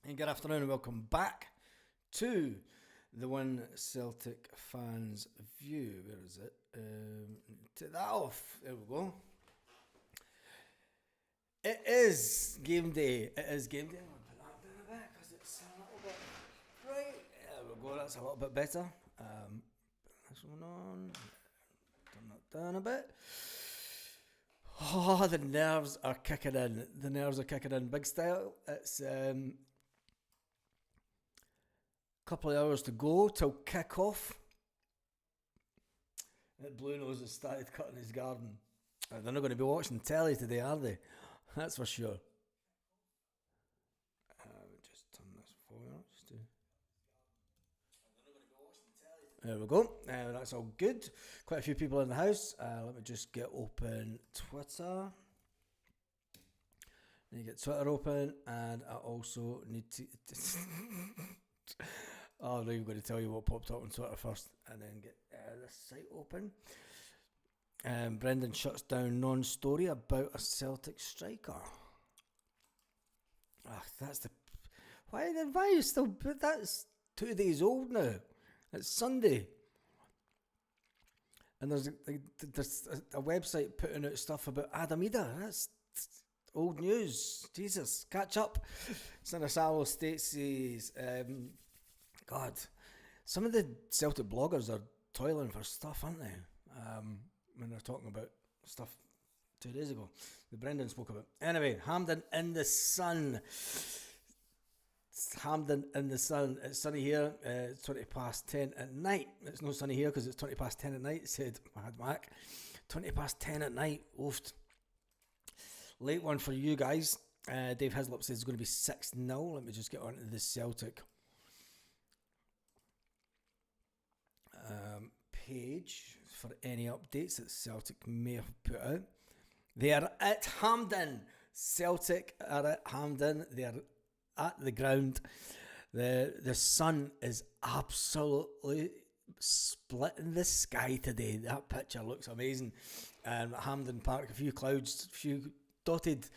And good afternoon and welcome back to the One Celtic Fans View. Where is it? Take that off. There we go. It is game day. It is game day. I'm going to put that down a bit because it's a little bit right. There we go. That's a little bit better. Put this one on. Turn that down a bit. Oh, the nerves are kicking in. The nerves are kicking in big style. It's couple of hours to go till kick off. Blue Nose has started cutting his garden. They're not going to be watching telly today, are they? That's for sure. Just turn this forward. There we go. That's all good. Quite a few people in the house. Let me just get open Twitter. Need to get Twitter open, and I also need to. Oh, I'm not even going to tell you what popped up on Twitter first, and then get this site open. Brendan shuts down non-story about a Celtic striker. That's the why are you still? That's 2 days old now. It's Sunday, and there's a website putting out stuff about Adam Ida. That's old news. Jesus, catch up. Sinisalo State says, God, some of the Celtic bloggers are toiling for stuff, aren't they? When they're talking about stuff 2 days ago. The Brendan spoke about. Anyway, Hampden in the sun. Hampden in the sun. It's sunny here. It's 20 past 10 at night. It's not sunny here because it's 20 past 10 at night, said Mad Mac. 20 past 10 at night. Oofed. Late one for you guys. Dave Hislop says it's going to be 6-0. Let me just get on to the Celtic page for any updates that Celtic may have put out. They are at Hampden. Celtic are at Hampden. They are at the ground. The sun is absolutely splitting the sky today. That picture looks amazing. Hampden Park, a few clouds, a few dotted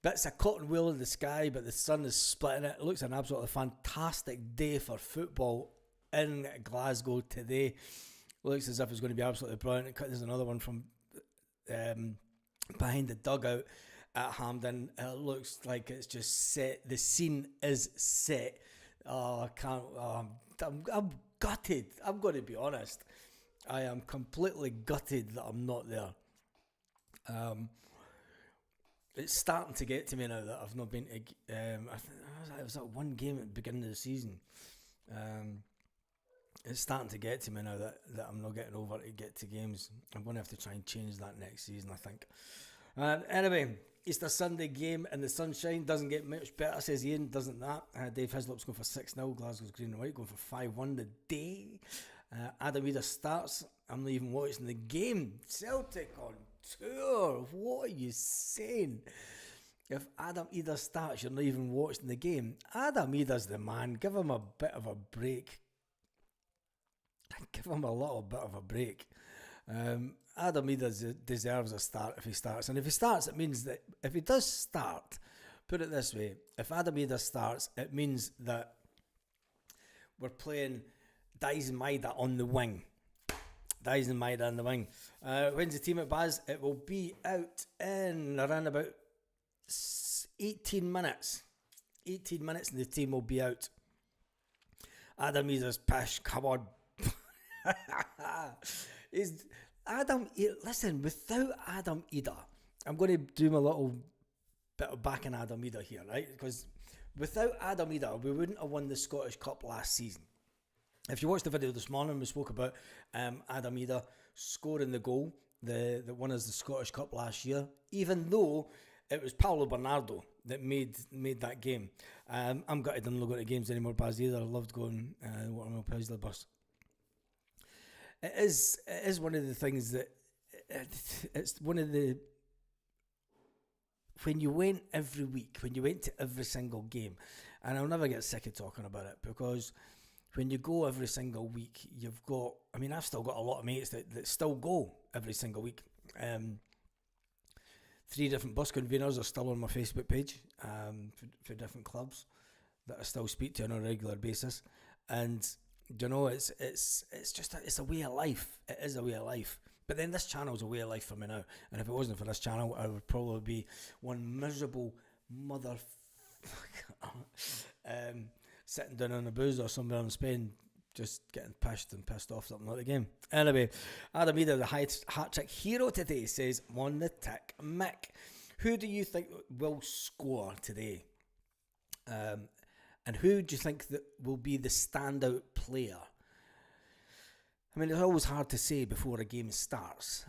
bits of cotton wool in the sky, but the sun is splitting it. It looks an absolutely fantastic day for football in Glasgow today. Looks as if it's going to be absolutely brilliant. There's another one from behind the dugout at Hampden. It looks like it's just set. The scene is set. Oh, I can't. I'm gutted. I'm going to be honest. I am completely gutted that I'm not there. It's starting to get to me now that I've not been to. It was that one game at the beginning of the season. It's starting to get to me now that I'm not getting over to get to games. I'm going to have to try and change that next season, I think. Anyway, Easter Sunday game in the sunshine doesn't get much better, says Ian, doesn't that? Dave Hislop's going for 6-0, Glasgow's green and white, going for 5-1 today. Adam Ida starts. I'm not even watching the game. Celtic on tour. What are you saying? If Adam Ida starts, you're not even watching the game. Adam Ida's the man. Give him a bit of a break. Give him a little bit of a break. Adam Ida deserves a start if he starts. And if he starts, it means that if he does start, put it this way, if Adam Ida starts, it means that we're playing Dyson Maida on the wing. Dyson Maida on the wing. When's the team at Baz? It will be out in around about 18 minutes. 18 minutes and the team will be out. Adam Ida's pish, come on. Listen, without Adam Ida, I'm going to do my little bit of backing Adam Ida here, right? Because without Adam Ida, we wouldn't have won the Scottish Cup last season. If you watched the video this morning, we spoke about Adam Ida scoring the goal that won us the Scottish Cup last year, even though it was Paulo Bernardo that made that game. I'm gutted I'm not going to games anymore, Baz, either. I loved going Watermill Paisley bus. It is one of the things that it's one of the when you went every week, when you went to every single game, and I'll never get sick of talking about it because when you go every single week, you've got. I mean, I've still got a lot of mates that still go every single week. 3 different bus conveners are still on my Facebook page for different clubs. that I still speak to on a regular basis, and you know, it's just it's a way of life. It is a way of life. But then this channel's a way of life for me now, and if it wasn't for this channel, I would probably be one miserable mother sitting down on a booze or somewhere in Spain, just getting pissed off something like the game. Anyway, Adam Eder, the hat-trick hero today, says, on the tick, Mick, who do you think will score today? And who do you think that will be the standout player? I mean, it's always hard to say before a game starts,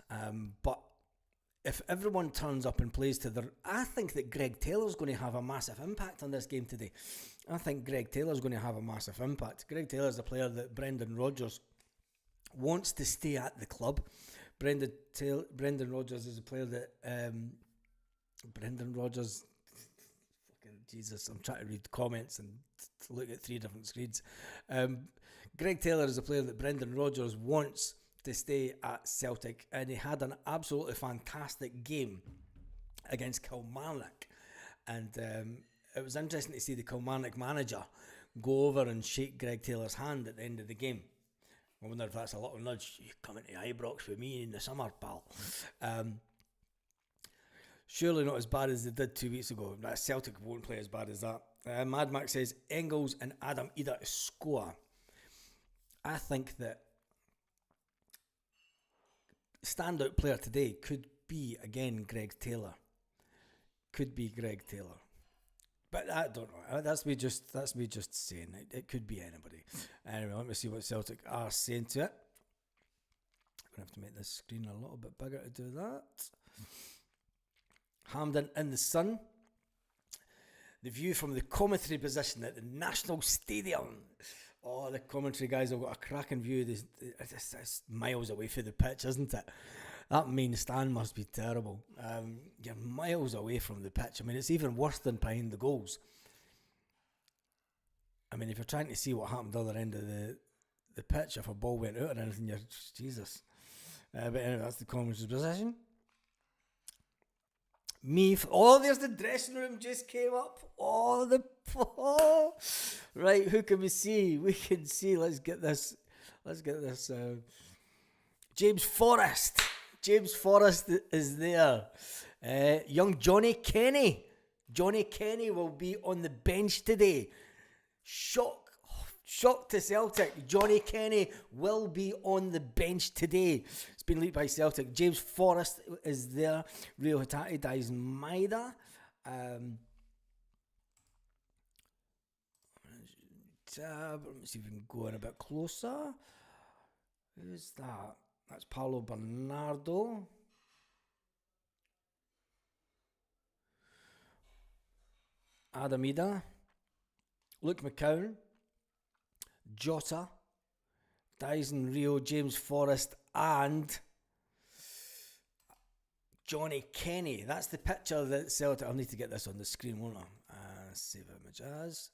but if everyone turns up and plays to their... I think that Greg Taylor's going to have a massive impact on this game today. I think Greg Taylor's going to have a massive impact. Greg Taylor's a player that Brendan Rodgers wants to stay at the club. Brendan Rodgers is a player that... Brendan Rodgers... Fucking Jesus, I'm trying to read comments and look at 3 different screens. Greg Taylor is a player that Brendan Rodgers wants to stay at Celtic, and he had an absolutely fantastic game against Kilmarnock, and it was interesting to see the Kilmarnock manager go over and shake Greg Taylor's hand at the end of the game. I wonder if that's a little nudge. You come into Ibrox with me in the summer, pal. Surely not as bad as they did 2 weeks ago. Celtic won't play as bad as that. Mad Max says Engels and Adam Eder score. I think that standout player today could be again Greg Taylor. Could be Greg Taylor, but I don't know. That's me just saying. It could be anybody. Anyway, let me see what Celtic are saying to it. I'm gonna have to make this screen a little bit bigger to do that. Hampden in the sun. The view from the commentary position at the National Stadium. Oh, the commentary guys have got a cracking view. It's miles away from the pitch, isn't it? That main stand must be terrible. You're miles away from the pitch. I mean, it's even worse than behind the goals. I mean, if you're trying to see what happened the other end of the pitch, if a ball went out or anything, you're... Jesus. But anyway, that's the commentary position. There's the dressing room just came up. Right, who can we see? We can see. Let's get this. James Forrest. James Forrest is there. Young Johnny Kenny. Johnny Kenny will be on the bench today. Shock to Celtic. Johnny Kenny will be on the bench today. It's been leaked by Celtic. James Forrest is there. Rio Hatate dies Maida. Let me see if we can go in a bit closer. Who's that? That's Paulo Bernardo. Adam Eder. Luke McCown. Jota, Dyson Rio, James Forrest, and Johnny Kenny. That's the picture that Celtic... I'll need to get this on the screen, won't I? Save image as.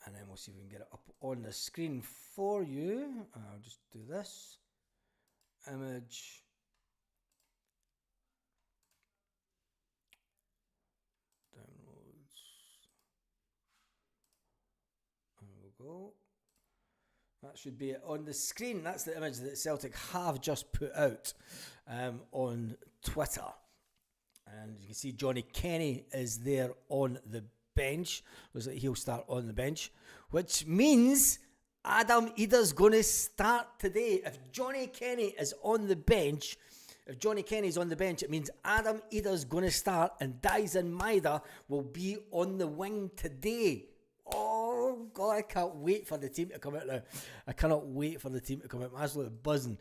And then we'll see if we can get it up on the screen for you. I'll just do this. Image. Go. That should be it on the screen. That's the image that Celtic have just put out on Twitter. And you can see Johnny Kenny is there on the bench. Looks like he'll start on the bench, which means Adam Eder's going to start today. If Johnny Kenny is on the bench, it means Adam Eder's going to start and Dyson Maida will be on the wing today. Oh, God, I can't wait for the team to come out now. I cannot wait for the team to come out. I'm absolutely buzzing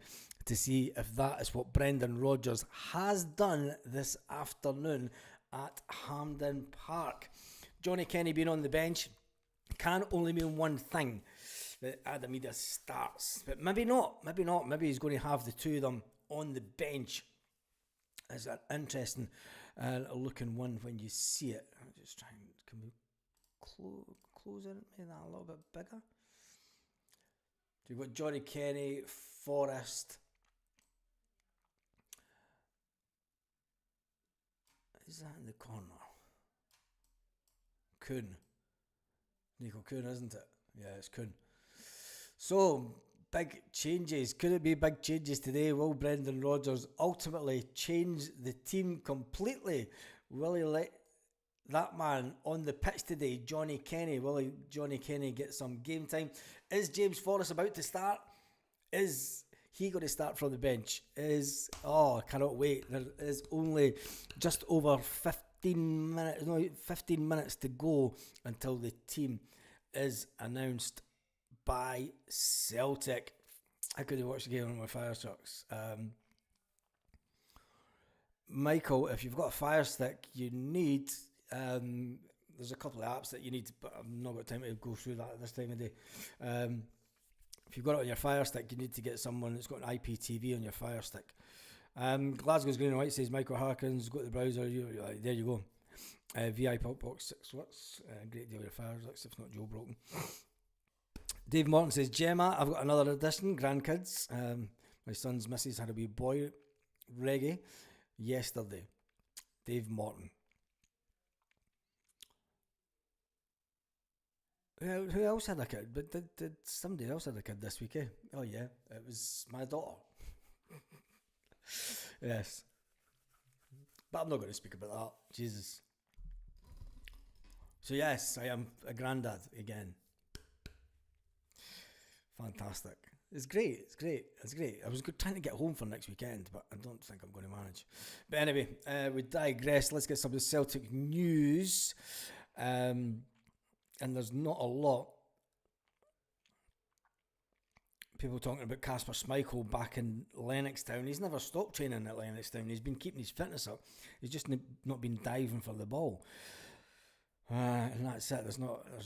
to see if that is what Brendan Rodgers has done this afternoon at Hampden Park. Johnny Kenny being on the bench can only mean one thing, that Adam Eder starts. But maybe not. Maybe he's going to have the two of them on the bench. It's an interesting looking one when you see it. I'm just trying, can we close it, make that a little bit bigger. So you've got Johnny Kenny, Forrest, Is that in the corner? Kuhn. Nico Kuhn, isn't it? Yeah, it's Kuhn. So, big changes. Could it be big changes today? Will Brendan Rodgers ultimately change the team completely? Will he let that man on the pitch today, Johnny Kenny, Johnny Kenny get some game time? Is James Forrest about to start? Is he going to start from the bench? I cannot wait. There is only just over 15 minutes to go until the team is announced by Celtic. I could have watched the game on my Fire Trucks. Michael, if you've got a Fire Stick, you need... there's a couple of apps that you need, but I've not got time to go through that at this time of day. If you've got it on your Fire Stick, you need to get someone that's got an IPTV on your Fire Stick. Glasgow's Green and White says Michael Harkins, go to the browser, there you go. VIP Box 6 works, great deal of your Fire Sticks, if not Joe Broken. Dave Morton says, Gemma, I've got another addition, grandkids. My son's missus had a wee boy reggae yesterday. Dave Morton. Who else had a kid? But did somebody else had a kid this week, eh? Oh yeah, it was my daughter. Yes. But I'm not going to speak about that. Jesus. So yes, I am a granddad again. Fantastic. It's great. I was trying to get home for next weekend, but I don't think I'm going to manage. But anyway, we digress. Let's get some of the Celtic news. And there's not a lot. People talking about Kasper Schmeichel back in Lennoxtown. He's never stopped training at Lennoxtown. He's been keeping his fitness up. He's just not been diving for the ball. And that's it. There's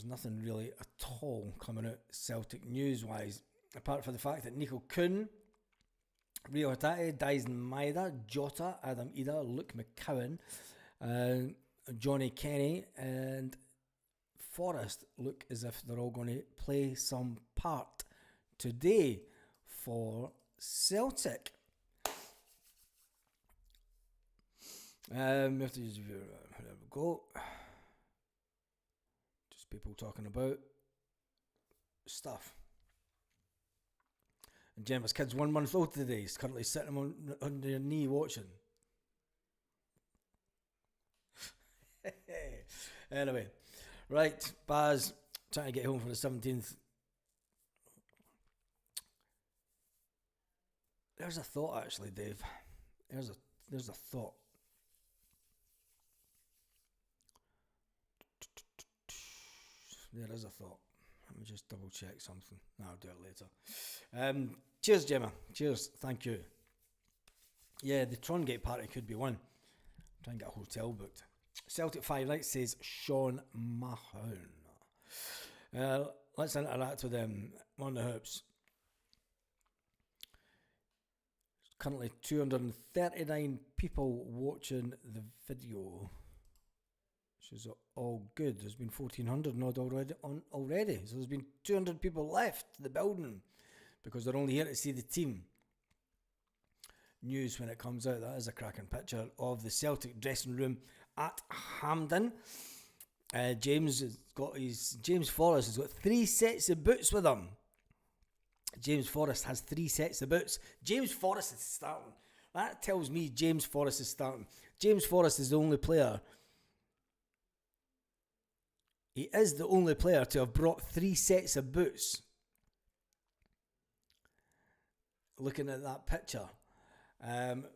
nothing really at all coming out Celtic news-wise, apart from the fact that Nico Kuhn, Rio Hatate, Dyson Maeda, Jota, Adam Ida, Luke McCowan, Johnny Kenny, and Forrest look as if they're all going to play some part today for Celtic. There we go. Just people talking about stuff. And Gemma's kid's 1 month old today. He's currently sitting on their knee watching. Anyway. Right, Baz, trying to get home for the 17th. There's a thought, actually, Dave. There's a thought. There is a thought. Let me just double check something. No, I'll do it later. Cheers, Gemma. Cheers. Thank you. Yeah, the Trongate party could be one. Try and get a hotel booked. Celtic 5 Nights says Sean Mahone. Let's interact with them on the hoops. Currently 239 people watching the video, which is all good. There's been 1,400 odd already. So there's been 200 people left the building because they're only here to see the team. News when it comes out. That is a cracking picture of the Celtic dressing room at Hampden. James Forrest has got 3 sets of boots with him. James Forrest has 3 sets of boots. James Forrest is starting. That tells me James Forrest is starting. James Forrest is the only player. He is the only player to have brought 3 sets of boots. Looking at that picture.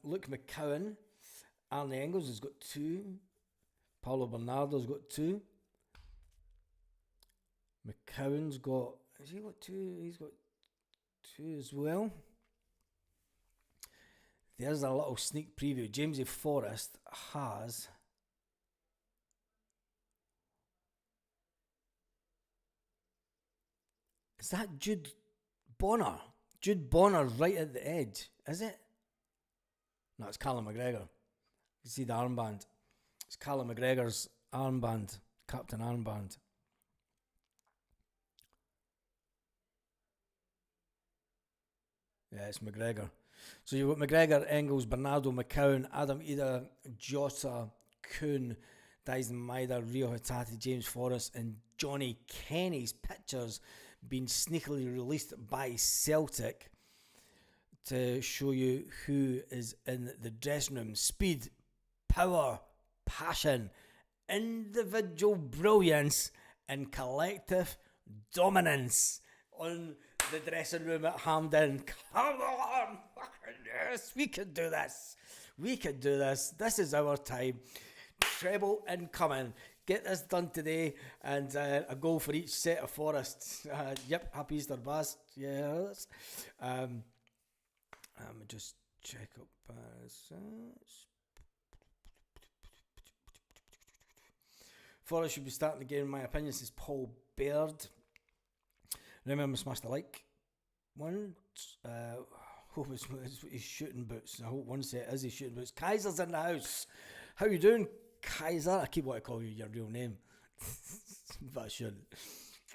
Luke McCowan, Arne Engels has got 2. Paulo Bernardo's got 2. McCowan's got... Has he got 2? He's got 2 as well. There's a little sneak preview. Jamesy Forrest has... Is that Jude Bonner? Jude Bonner right at the edge, is it? No, it's Callum McGregor. You see the armband. It's Callum McGregor's armband, captain armband. Yeah, it's McGregor. So you've got McGregor, Engels, Bernardo, McCowan, Adam Ida, Jota, Kuhn, Dyson Maida, Rio Hatate, James Forrest and Johnny Kenny's pictures being sneakily released by Celtic to show you who is in the dressing room. Speed, power, passion, individual brilliance and collective dominance on the dressing room at Hampden. Come on! Yes, we can do this. We can do this. This is our time. Treble incoming. Get this done today, and a goal for each set of Forests. Yep, happy Easter, Baz. Yes. Just check up. Forest should be starting the game, in my opinion, says Paul Baird. Remember, smashed the like one. Hope it's his shooting boots. I hope one set is his shooting boots. Kaiser's in the house. How you doing, Kaiser? I keep wanting to call you your real name, but I shouldn't.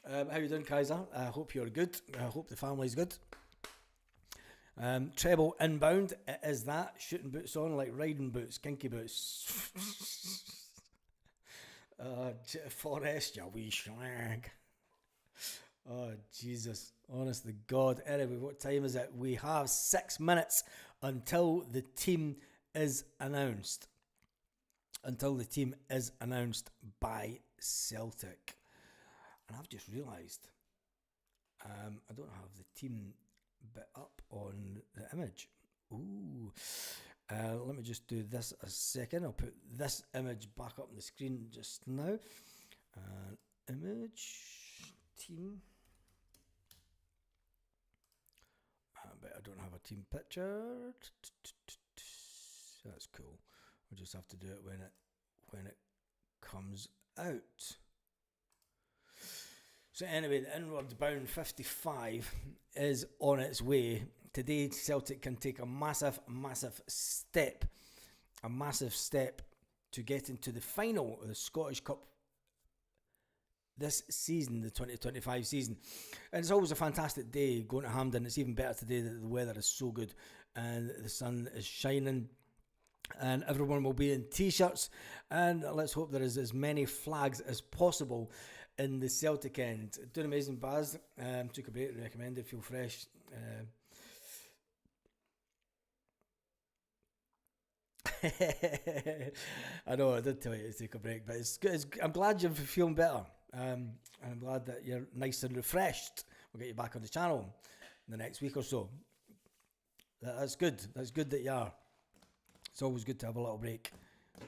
How you doing, Kaiser? I hope you're good. I hope the family's good. Treble inbound. It is that. Shooting boots on like riding boots, kinky boots. Forest, you wee slag. Oh, Jesus. Honest to God. Anyway, what time is it? We have 6 minutes until the team is announced. Until the team is announced by Celtic. And I've just realised I don't have the team bit up on the image. Ooh. Let me just do this a second. I'll put this image back up on the screen just now. Image, team. But I don't have a team picture. That's cool. We'll just have to do it when it comes out. So anyway, the inward bound 55 is on its way. Today, Celtic can take a massive step to get into the final of the Scottish Cup this season, the 2025 season. And it's always a fantastic day going to Hampden. It's even better today that the weather is so good and the sun is shining. And everyone will be in t-shirts, and let's hope there is as many flags as possible in the Celtic end. Doing amazing, Baz. Took a break, recommended, feel fresh. I know I did tell you to take a break, but it's good. I'm glad you're feeling better, and I'm glad that you're nice and refreshed. We'll get you back on the channel in the next week or so. That's good. That's good that you are. It's always good to have a little break.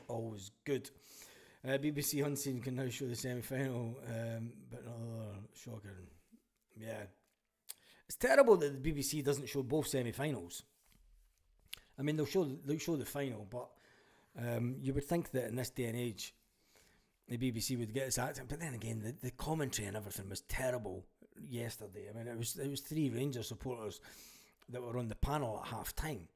Always good. BBC Unseen can now show the semi-final, but no, shocking. Yeah. It's terrible that the BBC doesn't show both semi-finals. I mean, they'll show the final, but you would think that in this day and age, the BBC would get its act. But then again, the commentary and everything was terrible yesterday. I mean, it was 3 Rangers supporters that were on the panel at half time.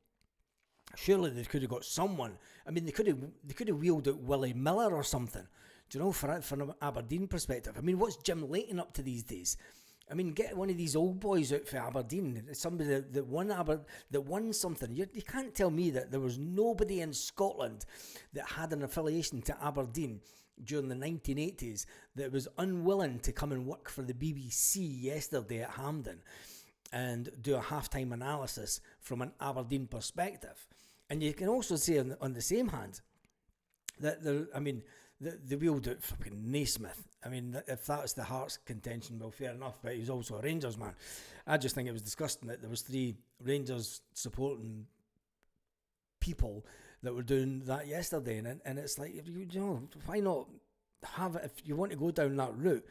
Surely they could have got someone. I mean, they could have wheeled out Willie Miller or something. Do you know, from an Aberdeen perspective? I mean, what's Jim Leighton up to these days? I mean, get one of these old boys out for Aberdeen. Somebody that won something. You can't tell me that there was nobody in Scotland that had an affiliation to Aberdeen during the 1980s that was unwilling to come and work for the BBC yesterday at Hampden and do a halftime analysis from an Aberdeen perspective. And you can also say on the same hand that they wheeled out fucking Naismith. I mean, if that's the Hearts' contention, well, fair enough, but he's also a Rangers man. I just think it was disgusting that there was 3 Rangers supporting people that were doing that yesterday, and it's like, you know, why not have it if you want to go down that route?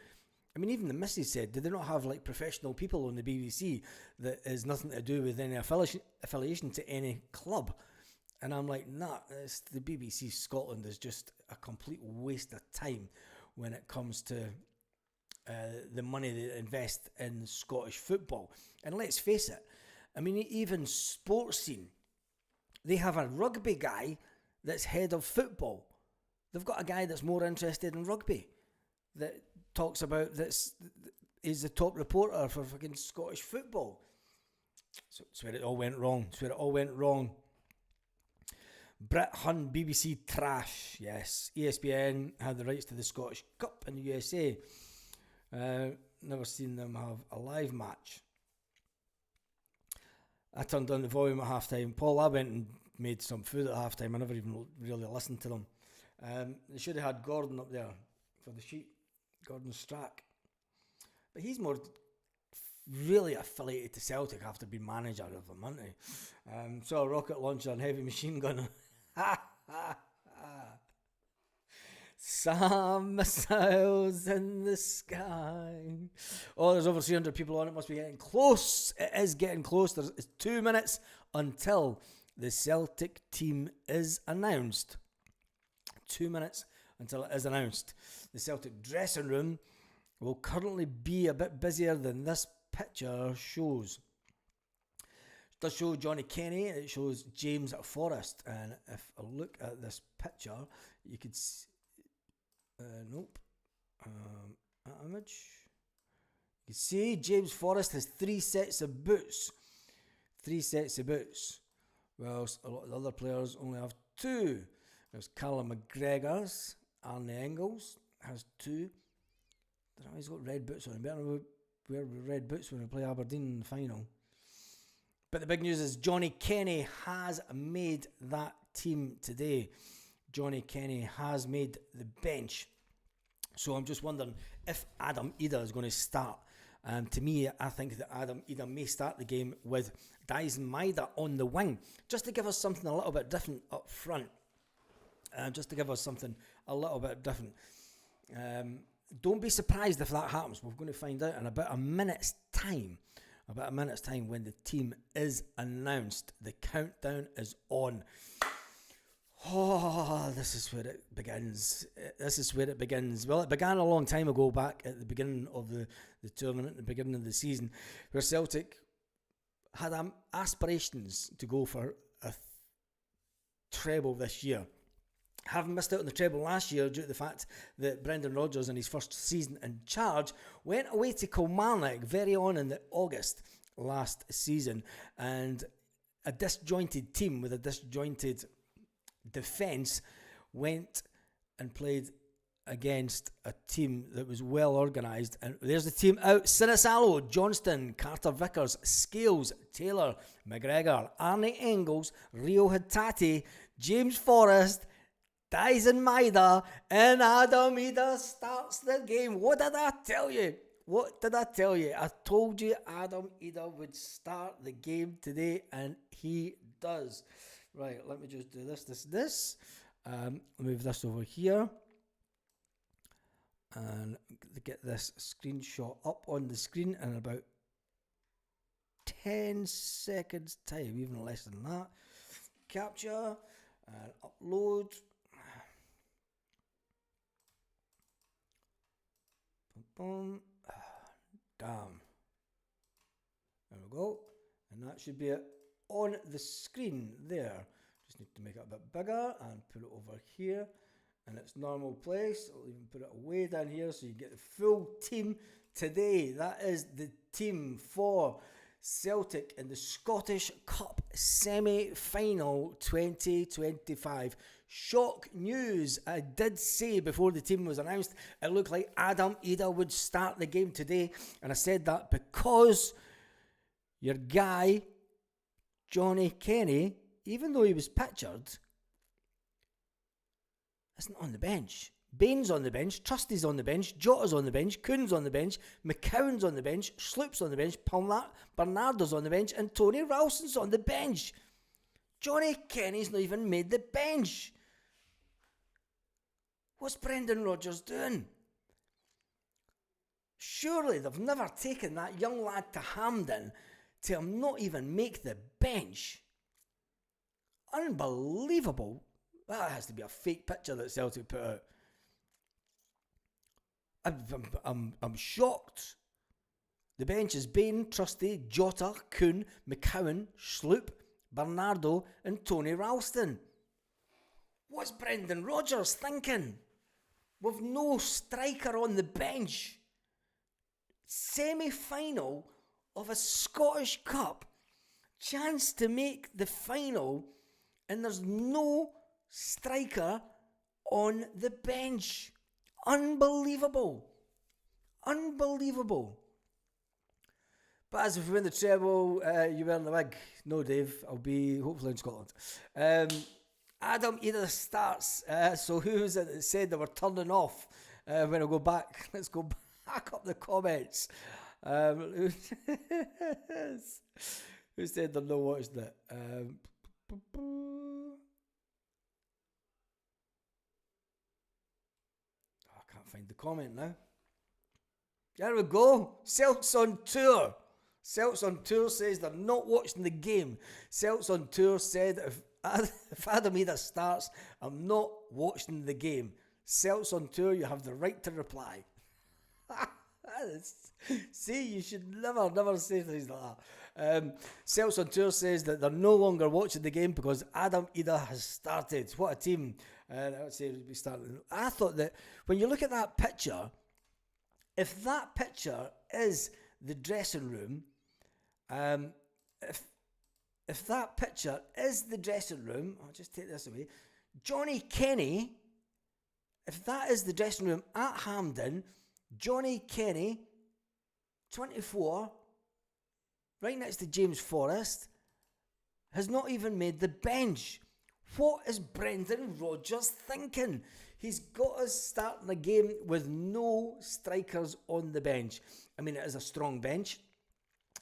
I mean, even the missus said, did they not have like professional people on the BBC that is nothing to do with any affiliation to any club? And I'm like, nah, the BBC Scotland is just a complete waste of time when it comes to the money they invest in Scottish football. And let's face it, I mean, even Sports Scene, they have a rugby guy that's head of football. They've got a guy that's more interested in rugby that talks about is the top reporter for fucking Scottish football. So it's where it all went wrong. Brett Hun, BBC trash. Yes, ESPN had the rights to the Scottish Cup in the USA. Never seen them have a live match. I turned down the volume at half time. Paul, I went and made some food at half time. I never even really listened to them. They should have had Gordon up there for the sheet. Gordon Strack. But he's more really affiliated to Celtic after being manager of them, aren't he? So a rocket launcher and heavy machine gun. Some missiles in the sky. Oh, there's over 300 people on it. Must be getting close. It is getting close. It's 2 minutes until the Celtic team is announced. 2 minutes until it is announced. The Celtic dressing room will currently be a bit busier than this picture shows. It does show Johnny Kenny. It shows James Forrest. And if I look at this picture, you could see... nope. Image. You see, James Forrest has 3 sets of boots. 3 sets of boots. Whilst a lot of the other players only have 2. There's Callum McGregor's. Arne Engels has 2. I don't know, he's got red boots on. He better wear red boots when we play Aberdeen in the final. But the big news is Johnny Kenny has made that team today. Johnny Kenny has made the bench. So I'm just wondering if Adam Idah is going to start. To me, I think that Adam Idah may start the game with Dyson Maida on the wing, just to give us something a little bit different up front. Just to give us something a little bit different. Don't be surprised if that happens. We're going to find out in about a minute's time. About a minute's time when the team is announced. The countdown is on. Oh, this is where it begins. This is where it begins. Well, it began a long time ago, back at the beginning of the tournament, the beginning of the season, where Celtic had aspirations to go for a treble this year. Having missed out on the treble last year due to the fact that Brendan Rodgers, in his first season in charge, went away to Kilmarnock very on in August last season, and a disjointed team with a disjointed defence went and played against a team that was well organised. And there's the team out: Sinisalo, Johnstone, Carter Vickers, Scales, Taylor, McGregor, Arne Engels, Rio Hatate, James Forrest, Dyson Maida, and Adam Idah starts the game. What did I tell you? What did I tell you? I told you Adam Idah would start the game today, and he does. Right, let me just do this. Move this over here. And get this screenshot up on the screen in about 10 seconds time, even less than that. Capture and upload. Boom. Damn. There we go. And that should be it on the screen there. Just need to make it a bit bigger and put it over here in its normal place. I'll even put it way down here so you get the full team today. That is the team for Celtic in the Scottish Cup semi-final 2025. Shock news. I did say before the team was announced it looked like Adam Idah would start the game today, and I said that because your guy Johnny Kenny, even though he was pictured, isn't on the bench. Bain's on the bench, Trusty's on the bench, Jota's on the bench, Kuhn's on the bench, McCowan's on the bench, Sloop's on the bench, Bernardo's on the bench, and Tony Ralston's on the bench. Johnny Kenny's not even made the bench. What's Brendan Rodgers doing? Surely they've never taken that young lad to Hampden to him not even make the bench. Unbelievable. That has to be a fake picture that Celtic put out. I'm shocked. The bench is Bain, Trusty, Jota, Kuhn, McCowan, Sloop, Bernardo, and Tony Ralston. What's Brendan Rodgers thinking? With no striker on the bench. Semi-final of a Scottish Cup. Chance to make the final and there's no striker on the bench. Unbelievable. But as if we win the treble, you wear the wig. No, Dave, I'll be hopefully in Scotland. Adam either starts. So who was it that said they were turning off? When I go back, let's go back up the comments. Who said they're not watching it? I can't find the comment now. There we go. Celts on tour. Celts on tour says they're not watching the game. Celts on tour said if Adam either starts, I'm not watching the game. Celts on tour, you have the right to reply. See, you should never say things like that. Celts on tour says that they're no longer watching the game because Adam Ida has started. What a team. I would say we started. I thought that when you look at that picture, if that picture is the dressing room, if that picture is the dressing room, I'll just take this away. Johnny Kenny, if that is the dressing room at Hampden, Johnny Kenny, 24, right next to James Forrest, has not even made the bench. What is Brendan Rodgers thinking? He's got us starting a game with no strikers on the bench. I mean, it is a strong bench.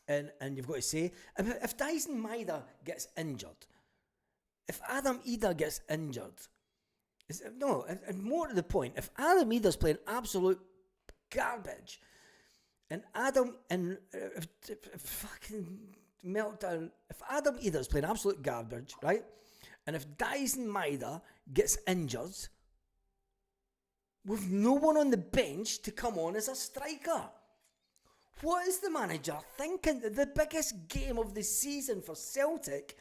And you've got to say, if Dyson Maida gets injured, if Adam Ida gets injured, and more to the point, if Adam Ida's playing absolute garbage, and Adam fucking meltdown, if Adam Ida's playing absolute garbage, right, and if Dyson Maida gets injured, with no one on the bench to come on as a striker. What is the manager thinking? The biggest game of the season for Celtic,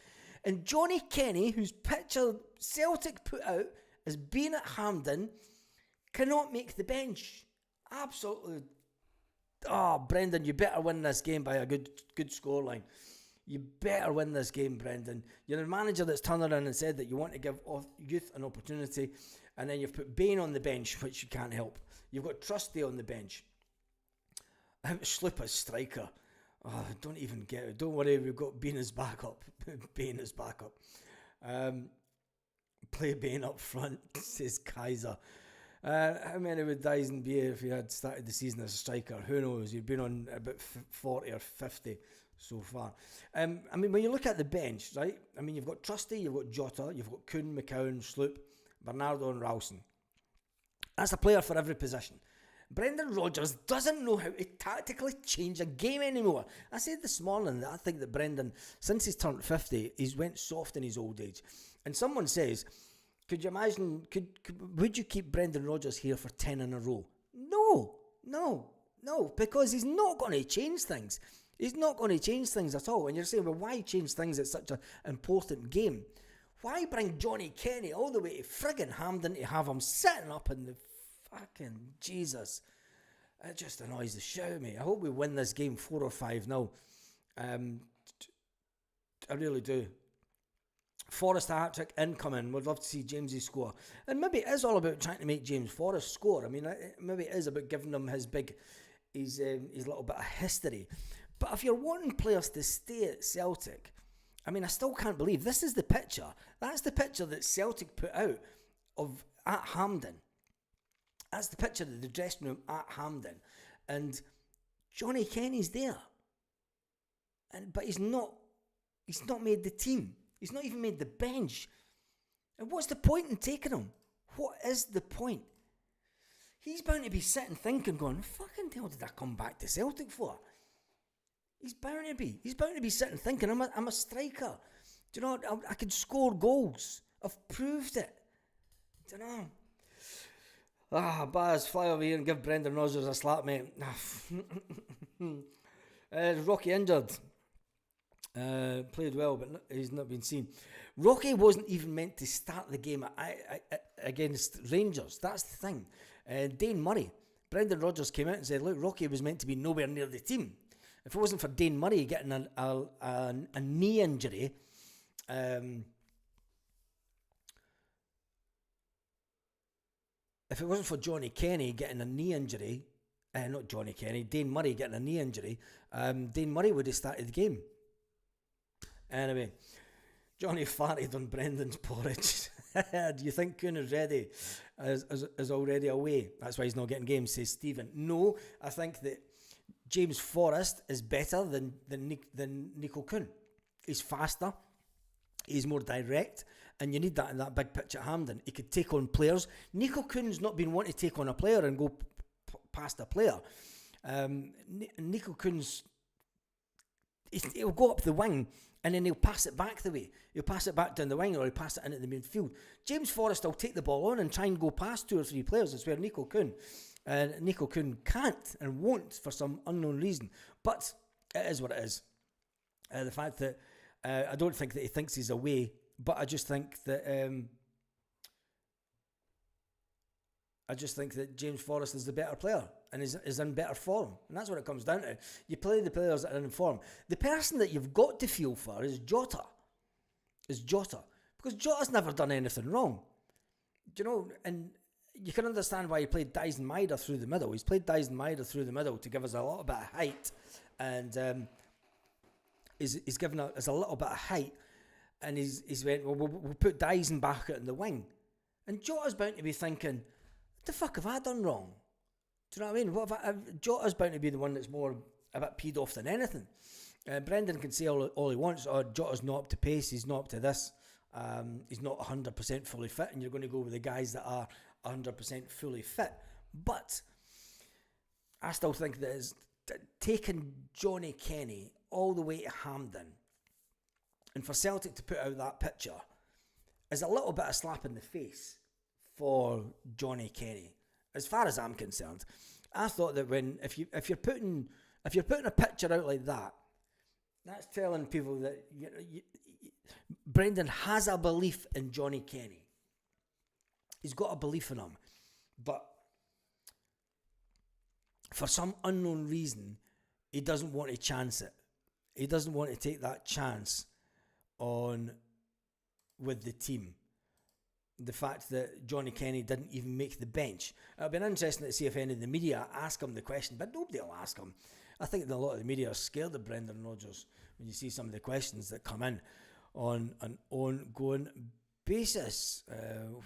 and Johnny Kenny, whose picture Celtic put out as being at Hampden, cannot make the bench. Absolutely. Oh, Brendan, you better win this game by a good scoreline. You better win this game, Brendan. You're a manager that's turned around and said that you want to give youth an opportunity, and then you've put Bain on the bench, which you can't help. You've got Trusty on the bench. Sloop as striker. Oh, don't even get it. Don't worry, we've got Bain as backup. Bain as backup. Play Bain up front, says Kaiser. How many would Dyson be if he had started the season as a striker? Who knows? He'd been on about 40 or 50 so far. I mean, when you look at the bench, right? I mean, you've got Trusty, you've got Jota, you've got Kuhn, McCowan, Sloop, Bernardo and Ralston. That's a player for every position. Brendan Rodgers doesn't know how to tactically change a game anymore. I said this morning that I think that Brendan, since he's turned 50, he's went soft in his old age. And someone says, could you imagine, would you keep Brendan Rodgers here for 10 in a row? No, because he's not going to change things. He's not going to change things at all. And you're saying, well, why change things at such an important game? Why bring Johnny Kenny all the way to friggin' Hampden to have him sitting up in the fucking Jesus? It just annoys the shit out of me. I hope we win this game 4 or 5-0. I really do. Forrest hat-trick incoming. Would love to see Jamesy score. And maybe it is all about trying to make James Forrest score. I mean, maybe it is about giving him his little bit of history. But if you're wanting players to stay at Celtic, I mean, I still can't believe this is the picture. That's the picture that Celtic put out of at Hampden. That's the picture of the dressing room at Hampden. And Johnny Kenny's there. But he's not made the team. He's not even made the bench. And what's the point in taking him? What is the point? He's bound to be sitting thinking, going, fucking hell did I come back to Celtic for? He's bound to be. He's bound to be sitting thinking, I'm a striker. Do you know, I can score goals. I've proved it. Do you know? Baz, fly over here and give Brendan Rodgers a slap, mate. Rocky injured. Played well, but he's not been seen. Rocky wasn't even meant to start the game against Rangers. That's the thing. Dane Murray. Brendan Rodgers came out and said, look, Rocky was meant to be nowhere near the team. If it wasn't for Dane Murray getting a knee injury, if it wasn't for Johnny Kenny getting a knee injury, not Johnny Kenny, Dane Murray getting a knee injury, Dane Murray would have started the game. Anyway, Johnny farted on Brendan's porridge. Do you think Kuhn is ready? Is already away. That's why he's not getting games, says Stephen. No, I think that James Forrest is better than Nico Kuhn. He's faster. He's more direct. And you need that in that big pitch at Hampden. He could take on players. Nico Kuhn's not been wanting to take on a player and go past a player. Nico Kuhn's... He'll go up the wing and then he'll pass it back the way. He'll pass it back down the wing or he'll pass it into the midfield. James Forrest will take the ball on and try and go past 2 or 3 players. That's where Nico Kuhn can't and won't for some unknown reason. But it is what it is. The fact that I don't think that he thinks he's away, but I just think that James Forrest is the better player and is in better form. And that's what it comes down to. You play the players that are in form. The person that you've got to feel for is Jota. Because Jota's never done anything wrong. Do you know, and you can understand why he played Dyson Maida through the middle. He's played Dyson Maida through the middle to give us a little bit of height. And he's given us a little bit of height. And he's went, well, we'll put Dyson back out in the wing. And Jota's bound to be thinking, what the fuck have I done wrong? Do you know what I mean? Jota's bound to be the one that's more a bit peed off than anything. Brendan can say all he wants, Jota's not up to pace, he's not up to this, he's not 100% fully fit, and you're going to go with the guys that are 100% fully fit. But I still think that is taking Johnny Kenny all the way to Hampden and for Celtic to put out that picture is a little bit of slap in the face for Johnny Kenny. As far as I'm concerned, I thought that if you're putting a picture out like that, that's telling people that Brendan has a belief in Johnny Kenny. He's got a belief in him, but for some unknown reason, he doesn't want to chance it. He doesn't want to take that chance on with the team. The fact that Johnny Kenny didn't even make the bench. It'll be interesting to see if any of the media ask him the question, but nobody will ask him. I think that a lot of the media are scared of Brendan Rodgers when you see some of the questions that come in on an ongoing basis.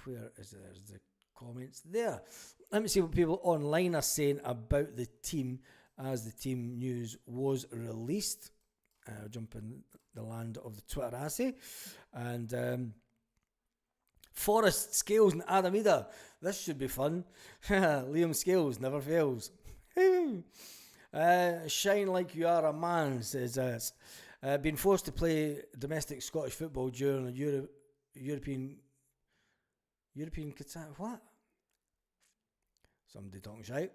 Where is there? There's the comments there. Let me see what people online are saying about the team as the team news was released. I'll jump in the land of the Twitter assay. And Forrest, Scales and Adam Ida. This should be fun. Liam Scales never fails. Shine like you are a man, says us. Being forced to play domestic Scottish football during a European what? Somebody talking shite.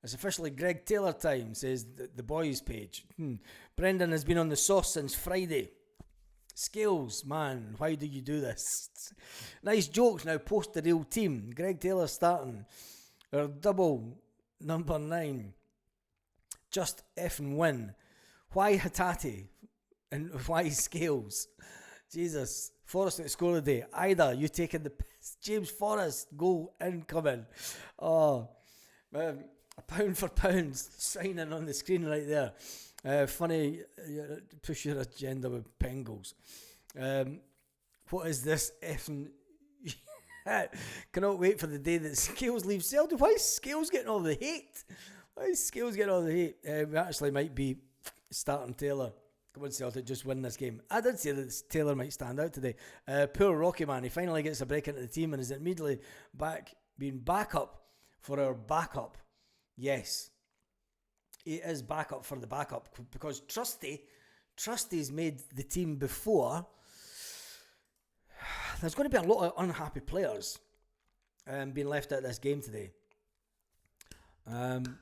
It's officially Greg Taylor time, says the boys page. Brendan has been on the sauce since Friday. Scales, man, why do you do this? Nice jokes, now post the real team. Greg Taylor starting. Our double number 9. Just effing win. Why Hatate? And why Scales? Jesus. Forrest at score of the day. Ida, you taking the piss. James Forrest, goal incoming. Oh, man. A pound for pound signing on the screen right there. Funny, push your agenda with Pengals. What is this effing... Cannot wait for the day that Scales leaves Celtic. Why is Scales getting all the hate? We actually might be starting Taylor. Come on, Celtic, just win this game. I did say that Taylor might stand out today. Poor Rocky man, he finally gets a break into the team and is immediately being backup for our backup. Yes, he is backup for the backup because Trusty's made the team before. There's going to be a lot of unhappy players being left out of this game today. And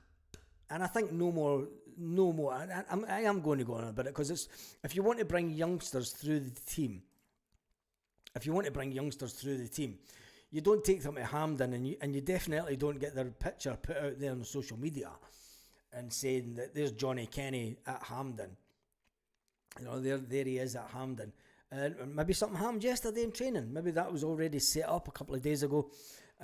I think no more. I am going to go on about it because if you want to bring youngsters through the team, you don't take them to Hampden and you definitely don't get their picture put out there on social media and saying that there's Johnny Kenny at Hampden. You know, there he is at Hampden. And maybe something happened yesterday in training. Maybe that was already set up a couple of days ago.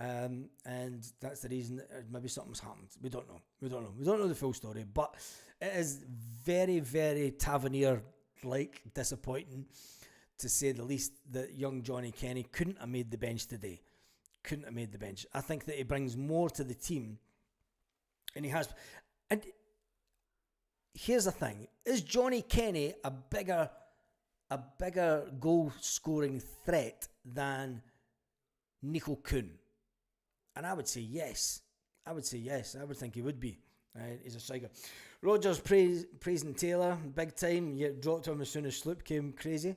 And that's the reason that maybe something's happened. We don't know. We don't know the full story, but it is very, very Tavernier-like disappointing, to say the least, that young Johnny Kenny couldn't have made the bench today. Couldn't have made the bench. I think that he brings more to the team, and he has. And here's the thing: is Johnny Kenny a bigger goal scoring threat than Nico Kuhn? And I would say yes. I would think he would be. He's a striker. Rogers praising Taylor big time. Yeah, dropped him as soon as Sloop came crazy.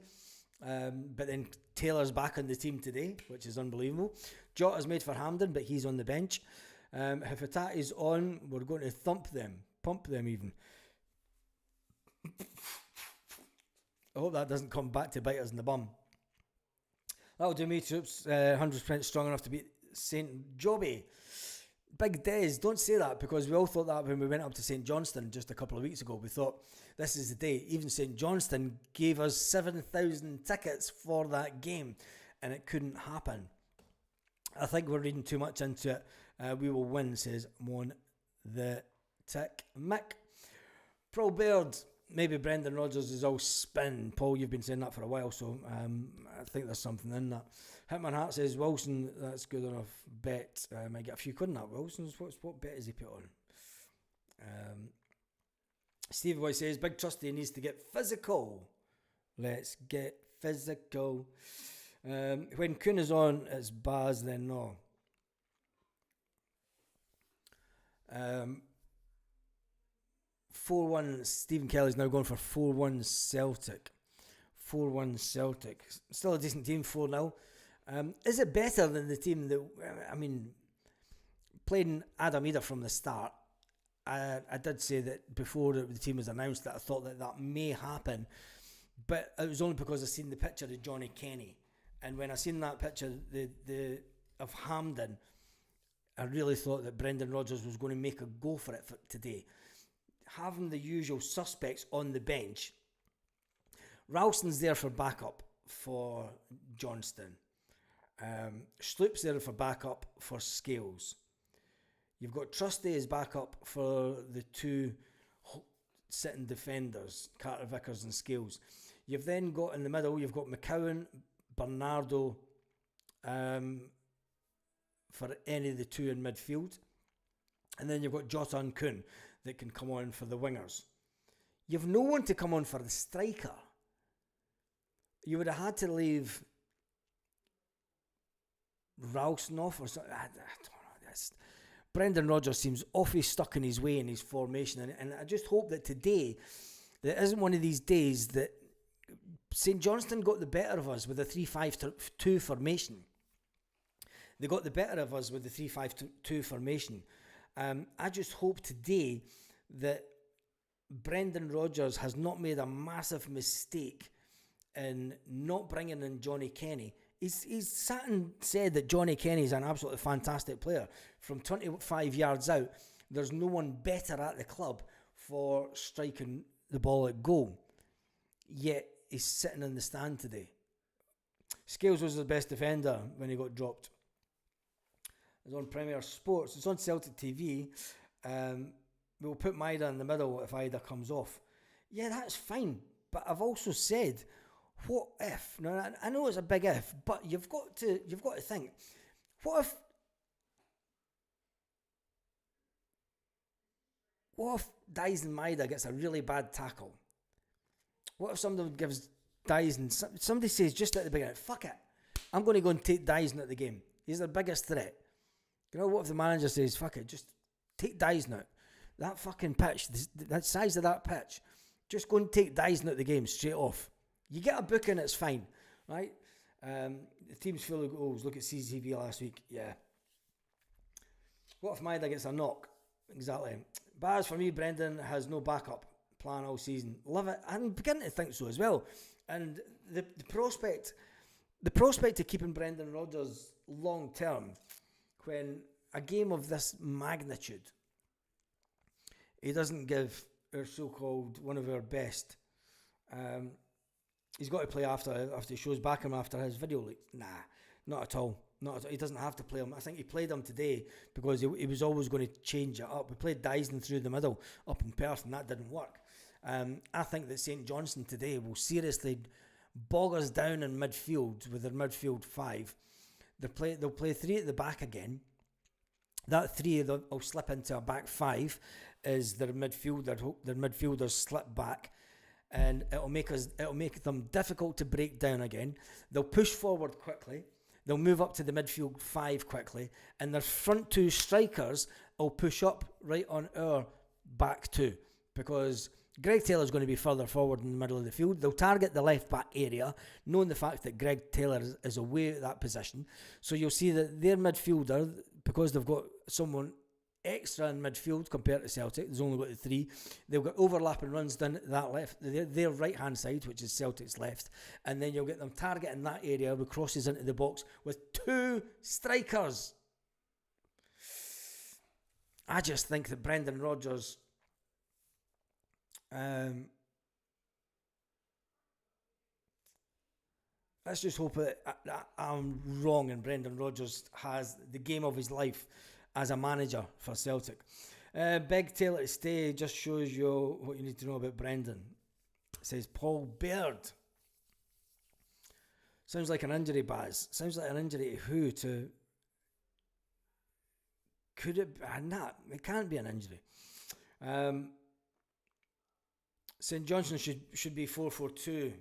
But then Taylor's back on the team today, which is unbelievable. Jota's made for Hampden, but he's on the bench. If Hattati's on, we're going to pump them even. I hope that doesn't come back to bite us in the bum. That'll do me, troops. 100% strong enough to beat St. Jobbie. Big Des, don't say that, because we all thought that when we went up to St. Johnstone just a couple of weeks ago. We thought, this is the day. Even St. Johnstone gave us 7,000 tickets for that game, and it couldn't happen. I think we're reading too much into it. We will win, says Mon the Tick Mick. Pro Bird, maybe Brendan Rodgers is all spin. Paul, you've been saying that for a while, so I think there's something in that. Hitman Hart says, Wilson, that's good enough bet. Might get a few quid in that. Wilson's, what bet has he put on? Steve Boy says, Big Trusty needs to get physical. Let's get physical. When Kuhn is on, it's Baz, then no. 4-1, Stephen Kelly's now going for 4-1 Celtic. 4-1 Celtic. Still a decent team, 4-0. Is it better than the team that, playing Adam Eder from the start? I did say that before the team was announced that I thought that may happen, but it was only because I seen the picture of Johnny Kenny, and when I seen that picture of Hampden, I really thought that Brendan Rodgers was going to make a go for it today. Having the usual suspects on the bench, Ralston's there for backup for Johnstone. Sloop's there for backup for Scales. You've got Trusty as backup for the two sitting defenders, Carter Vickers and Scales. You've then got in the middle, you've got McCowan, Bernardo, for any of the two in midfield. And then you've got Jota and Kuhn that can come on for the wingers. You've no one to come on for the striker. You would have had to leave Ralston off or something. I don't know. Brendan Rodgers seems awfully stuck in his way in his formation. And I just hope that today, there isn't one of these days that St. Johnstone got the better of us with a 3-5-2 formation. They got the better of us with the 3-5-2 formation. I just hope today that Brendan Rodgers has not made a massive mistake in not bringing in Johnny Kenny. He's sat and said that Johnny Kenny is an absolutely fantastic player. From 25 yards out, there's no one better at the club for striking the ball at goal. Yet he's sitting in the stand today. Scales was the best defender when he got dropped. It's on Premier Sports. It's on Celtic TV. We'll put Maida in the middle if Ida comes off. Yeah, that's fine. But I've also said, what if? Now, I know it's a big if, but you've got to think. What if Dyson Maida gets a really bad tackle? What if somebody gives Dyson, somebody says just at the beginning, fuck it, I'm going to go and take Dyson at the game. He's the biggest threat. You know, what if the manager says, fuck it, just take Dyson out? That fucking pitch, that size of that pitch, just go and take Dyson at the game straight off. You get a booking, it's fine, right? The team's full of goals. Look at CCV last week. Yeah. What if Maida gets a knock? Exactly. But as for me, Brendan has no backup plan all season. Love it. I'm beginning to think so as well. And the prospect of keeping Brendan Rodgers long term, when a game of this magnitude, he doesn't give our so-called one of our best. He's got to play after he shows back him after his video leak. Nah, not at all. Not he doesn't have to play him. I think he played him today because he was always going to change it up. We played Dyson through the middle up in Perth, and that didn't work. I think that St Johnstone today will seriously bog us down in midfield with their midfield five. They'll play three at the back again. That three will slip into a back five as their midfielders slip back, and it'll make them difficult to break down again. They'll push forward quickly. They'll move up to the midfield five quickly, and their front two strikers will push up right on our back two, because Greg Taylor's going to be further forward in the middle of the field. They'll target the left back area, knowing the fact that Greg Taylor is away at that position. So you'll see that their midfielder, because they've got someone extra in midfield compared to Celtic, there's only got the three, they've got overlapping runs down that left, their right hand side, which is Celtic's left, and then you'll get them targeting that area with crosses into the box with two strikers. I just think that Brendan Rodgers, let's just hope that I'm wrong and Brendan Rodgers has the game of his life as a manager for Celtic. Big Taylor to stay just shows you what you need to know about Brendan. It says Paul Baird. Sounds like an injury, Baz. Sounds like an injury to who? Could it be? Nah, it can't be an injury. St Johnstone should be 4-4-2.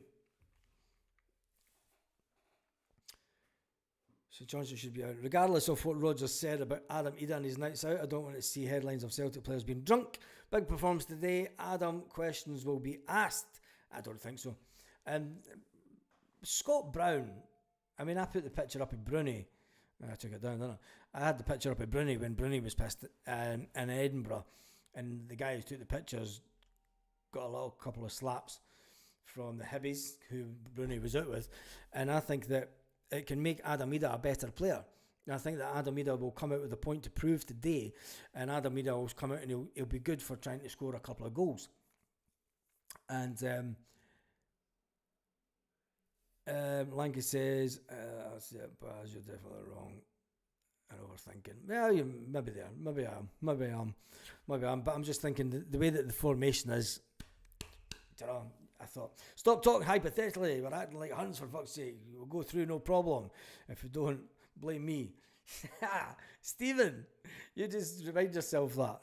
St Johnstone should be out. Regardless of what Rodgers said about Adam Ida and his nights out, I don't want to see headlines of Celtic players being drunk. Big performance today. Adam, questions will be asked. I don't think so. Scott Brown. I mean, I put the picture up of Bruni. I took it down, didn't I? I had the picture up of Bruni when Bruni was pissed in Edinburgh. And the guy who took the pictures got a couple of slaps from the Hibbies, who Bruni was out with. And I think that it can make Adam Ida a better player. And I think that Adam Ida will come out with a point to prove today, and Adam Ida will come out and he'll be good for trying to score a couple of goals. And Lanky says, Baz, you're definitely wrong and overthinking. Well, maybe I am, but I'm just thinking the way that the formation is, I thought, stop talking hypothetically, we're acting like Hunts, for fuck's sake. We'll go through no problem. If you don't, blame me. Stephen, you just remind yourself that.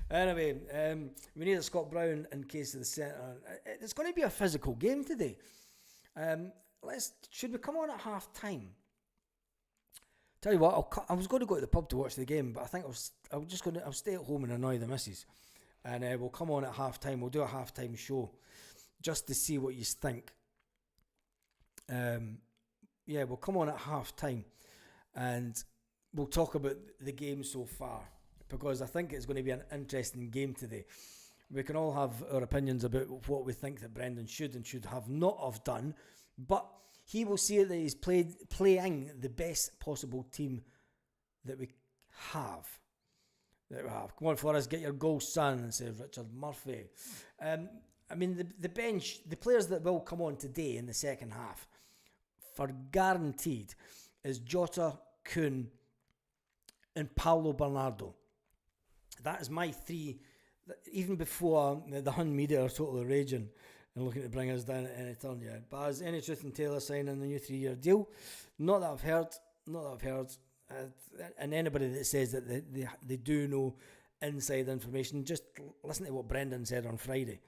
Anyway, we need a Scott Brown in case of the centre. It's going to be a physical game today. Should we come on at half time? Tell you what, I was going to go to the pub to watch the game, but I think I'll stay at home and annoy the missus. And we'll come on at half time. We'll do a half time show just to see what you think. We'll come on at half time and we'll talk about the game so far, because I think it's going to be an interesting game today. We can all have our opinions about what we think that Brendan should and should have not have done, but he will see that he's playing the best possible team that we have. Come on, Forrest, get your goal, son, says Richard Murphy. I mean, the bench, the players that will come on today in the second half, for guaranteed, is Jota, Kuhn, and Paulo Bernardo. That is my three. Even before the Hun media are totally raging and looking to bring us down at any turn. Yeah, Baz, any truth in Taylor signing the new 3-year deal? Not that I've heard. And anybody that says that they do know inside information, just listen to what Brendan said on Friday.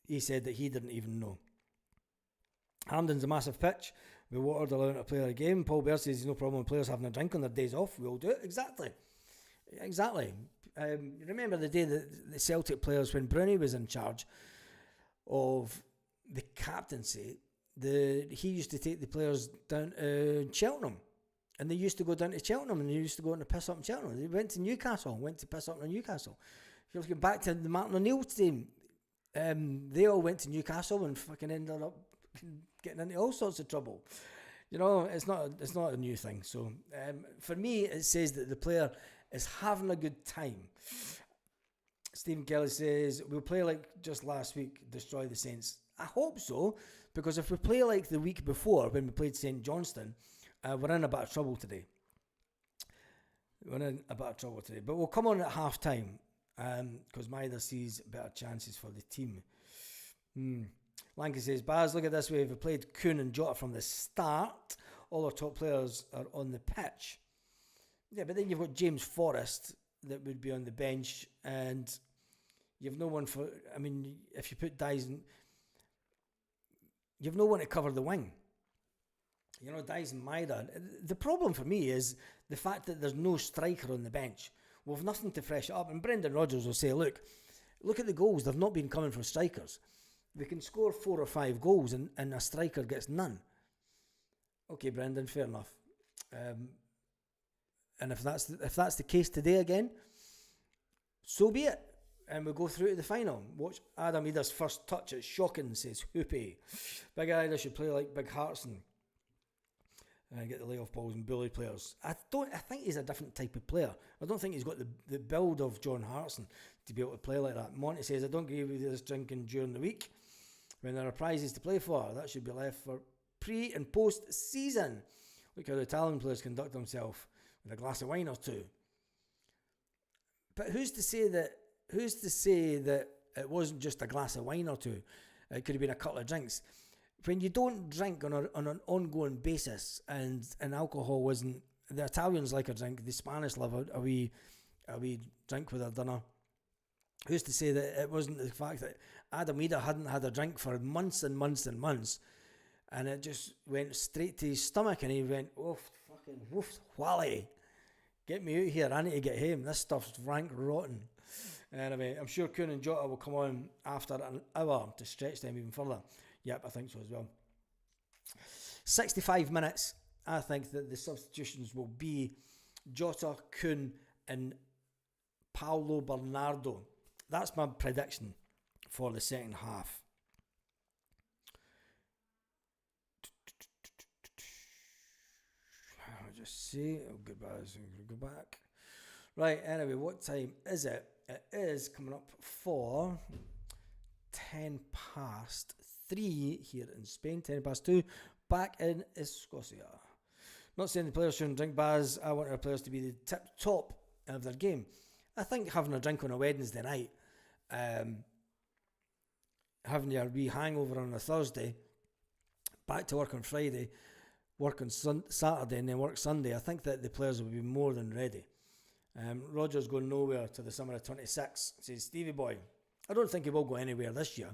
He said that he didn't even know. Hampden's a massive pitch. We watered allowing to play a game. Paul Baird says there's no problem with players having a drink on their days off. We'll do it. Exactly. Remember the day that the Celtic players, when Bruni was in charge of the captaincy, he used to take the players down to Cheltenham, and they used to go down to Cheltenham, and they used to go and piss up in Cheltenham. They went to Newcastle, piss up in Newcastle. If you look back to the Martin O'Neill team, they all went to Newcastle and fucking ended up getting into all sorts of trouble. You know, it's not a new thing. So for me, it says that the player is having a good time. Stephen Kelly says, we'll play like just last week, destroy the Saints. I hope so, because if we play like the week before when we played St Johnstone, we're in a bit of trouble today. But we'll come on at half time because Maida sees better chances for the team. Lanky says, Baz, look at this way. If we played Kuhn and Jota from the start, all our top players are on the pitch. Yeah, but then you've got James Forrest that would be on the bench, and you've no one for. I mean, if you put Dyson, you've no one to cover the wing. You know, Dyson Maida. The problem for me is the fact that there's no striker on the bench. We've nothing to fresh it up. And Brendan Rodgers will say, look at the goals. They've not been coming from strikers. We can score 4 or 5 goals and a striker gets none. Okay, Brendan, fair enough. And if that's the case today again, so be it. And we'll go through to the final. Watch Adam Ida's first touch. It's shocking, says Hoopy. Big Ida should play like Big Hartson. Get the layoff balls and bully players. I think he's a different type of player. I don't think he's got the build of John Hartson to be able to play like that. Monty says, I don't give you this drinking during the week when there are prizes to play for. That should be left for pre and post season. Look how the Italian players conduct themselves with a glass of wine or two. But who's to say that it wasn't just a glass of wine or two? It could have been a couple of drinks. When you don't drink on an ongoing basis, and alcohol wasn't, the Italians like a drink, the Spanish love a wee drink with their dinner. Who's to say that it wasn't the fact that Adam Ida hadn't had a drink for months and months and months, and it just went straight to his stomach, and he went, Wally, get me out here, I need to get home, this stuff's rank rotten. Anyway, I'm sure Kuhn and Jota will come on after an hour to stretch them even further. Yep, I think so as well. 65 minutes. I think that the substitutions will be Jota, Kuhn and Paulo Bernardo. That's my prediction for the second half. I'll just see. Oh, goodbye. Go back. Right, anyway, what time is it? It is coming up for 10 past 3 here in Spain, 10 past 2 back in Escocia. Not saying the players shouldn't drink, Baz. I want our players to be the tip top of their game. I think having a drink on a Wednesday night, having your wee hangover on a Thursday, back to work on Friday, work on Saturday and then work Sunday, I think that the players will be more than ready. Roger's going nowhere to the summer of 26, says Stevie Boy. I don't think he will go anywhere this year.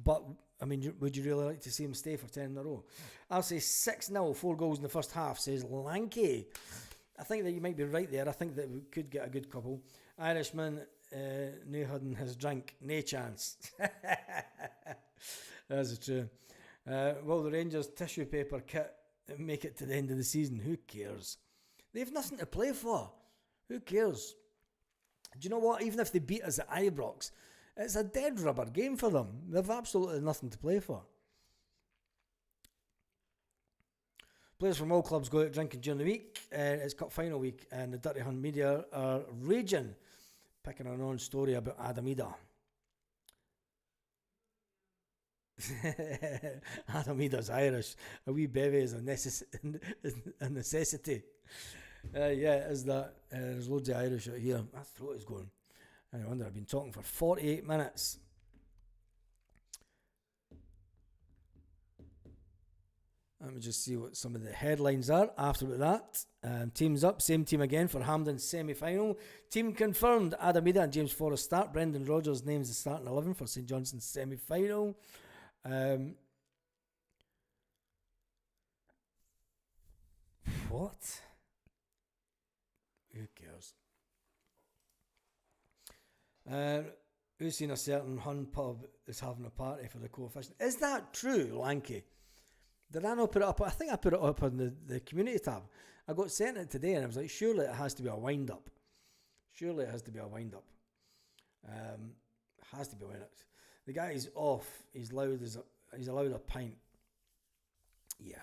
But, I mean, would you really like to see him stay for 10 in a row? I'll say 6-0, 4 goals in the first half, says Lanky. I think that you might be right there. I think that we could get a good couple. Irishman, no hadn't his drink, no chance. That's true. Will the Rangers tissue paper kit make it to the end of the season? Who cares? They have nothing to play for. Who cares? Do you know what? Even if they beat us at Ibrox, it's a dead rubber game for them. They've absolutely nothing to play for. Players from all clubs go out drinking during the week. It's cup final week, and the Dirty Hun media are raging, picking a non-story about Adam Ida. Adam Ida's Irish. A wee bevy is a necessity. Yeah, it is that. There's loads of Irish out here. My throat is going. I wonder, I've been talking for 48 minutes. Let me just see what some of the headlines are after that. Teams up, same team again for Hampden's semi-final. Team confirmed, Adam Ida and James Forrest start. Brendan Rodgers names the starting 11 for St Johnstone's semi-final. What? Who cares? Who's seen a certain Hun pub is having a party for the coefficient? Is that true, Lanky? Did I not put it up? I think I put it up on the community tab. I got sent it today and I was like, surely it has to be a wind up. Surely it has to be a wind up. Has to be a wind up. The guy is off. He's allowed a pint. Yeah,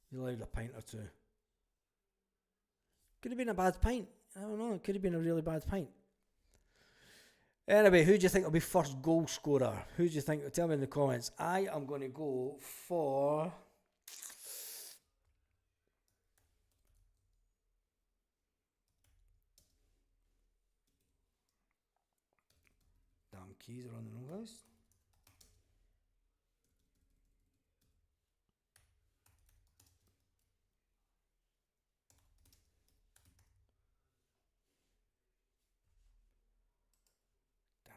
he's allowed a pint or two. Could have been a bad pint. I don't know. It could have been a really bad pint. Anyway, who do you think will be first goal scorer? Who do you think? Tell me in the comments. I am going to go for... Damn keys are on the wrong list.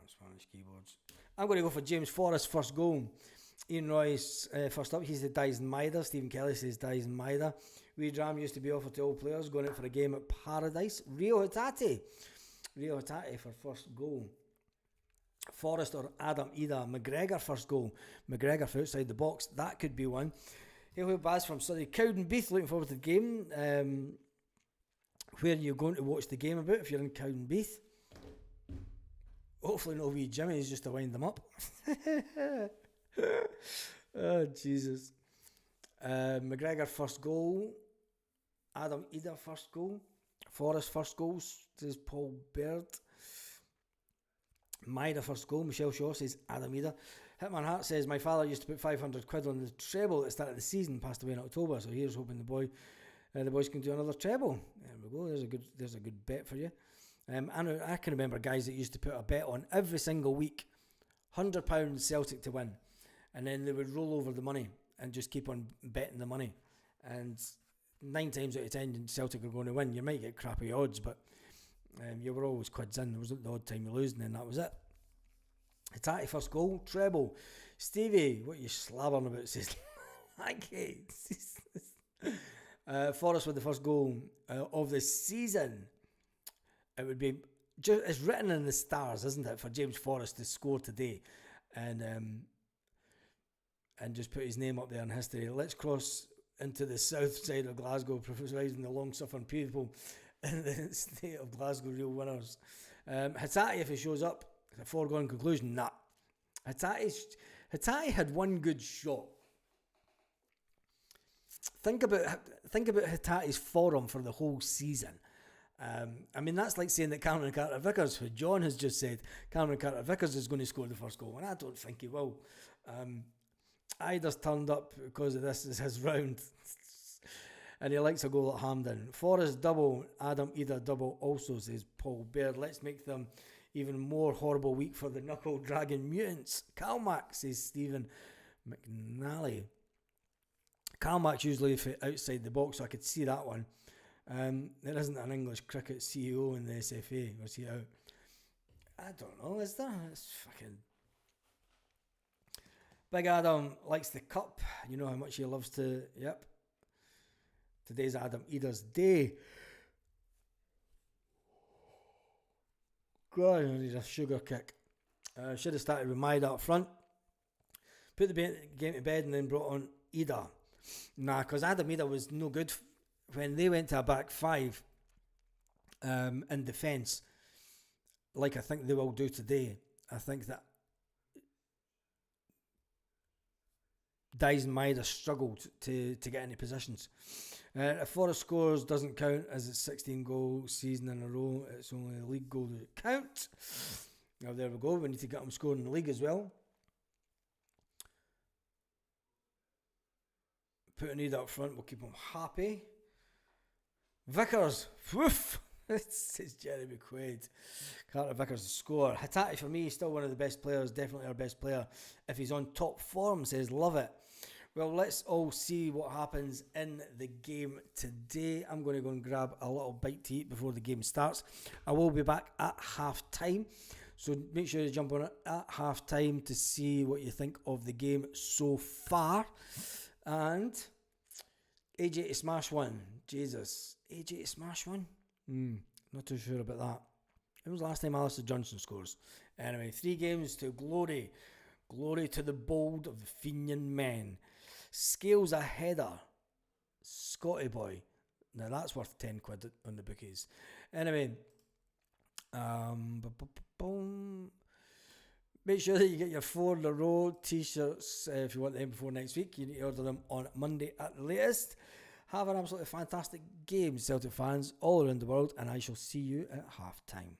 Spanish keyboards. I'm going to go for James Forrest first goal. Ian Royce first up. He said Dyson Maida. Stephen Kelly says Dyson Maida. Reed Ram used to be offered to all players going out for a game at Paradise. Rio Hatate for first goal. Forrest or Adam Ida. McGregor first goal. McGregor for outside the box. That could be one. Hail Baz from Surrey. Cowdenbeath. Looking forward to the game. Where are you going to watch the game about if you're in Cowdenbeath? Hopefully no wee Jimmy's just to wind them up. Oh, Jesus. McGregor first goal. Adam Ida first goal. Forrest first goal, says Paul Baird. Maida first goal. Michelle Shaw says Adam Ida. Hitman Hart says, my father used to put 500 quid on the treble at the start of the season, passed away in October, so here's hoping the boys can do another treble. There we go, there's a good bet for you. I can remember guys that used to put a bet on every single week, £100 Celtic to win, and then they would roll over the money and just keep on betting the money, and 9 times out of 10 Celtic are going to win. You might get crappy odds, but you were always quids in. There wasn't the odd time you lose, and then that was it. Hatate first goal, treble. Stevie, what are you slabbering about? Says okay. Forrest with the first goal of the season. It would be just, it's written in the stars, isn't it, for James Forrest to score today, and just put his name up there in history. Let's cross into the south side of Glasgow, providing the long-suffering people in the state of Glasgow real winners. Hatate, if he shows up, it's a foregone conclusion. Nah, Hatate had one good shot. Think about Hatate's form for the whole season. I mean, that's like saying that Cameron Carter-Vickers, who John has just said, Cameron Carter-Vickers is going to score the first goal, and I don't think he will. I just turned up because of this is his round, and he likes a goal at Hampden. Forrest double, Adam Ida double also, says Paul Baird. Let's make them even more horrible week for the Knuckle Dragon Mutants. Calmac, says Stephen McNally. Calmac's usually outside the box, so I could see that one. There isn't an English cricket CEO in the SFA. Was he out? I don't know, is there? It's fucking... Big Adam likes the cup. You know how much he loves to... Yep. Today's Adam Ida's day. God, I need a sugar kick. Should have started with Maida up front. Put the game to bed and then brought on Ida. Nah, because Adam Ida was no good when they went to a back five in defence, like I think they will do today. I think that Dyson Maida struggled to get any positions. If Forrest scores doesn't count as it's 16 goal season in a row. It's only a league goal that count. Now there we go. We need to get him scoring in the league as well. Put a need up front. We'll keep him happy. Vickers. Woof. Says Jeremy Quaid. Carter Vickers to score. Hatate for me, still one of the best players. Definitely our best player. If he's on top form, says love it. Well, let's all see what happens in the game today. I'm going to go and grab a little bite to eat before the game starts. I will be back at half time. So make sure you jump on it at half time to see what you think of the game so far. And AJ to smash one. Jesus. AJ to smash one? Not too sure about that. When was the last time Alistair Johnstone scores? Anyway, 3 games to glory. Glory to the bold of the Fenian men. Scales a header. Scotty boy. Now that's worth 10 quid on the bookies. Anyway. Make sure that you get your 4 in a row t-shirts if you want them before next week. You need to order them on Monday at the latest. Have an absolutely fantastic game, Celtic fans all around the world, and I shall see you at half time.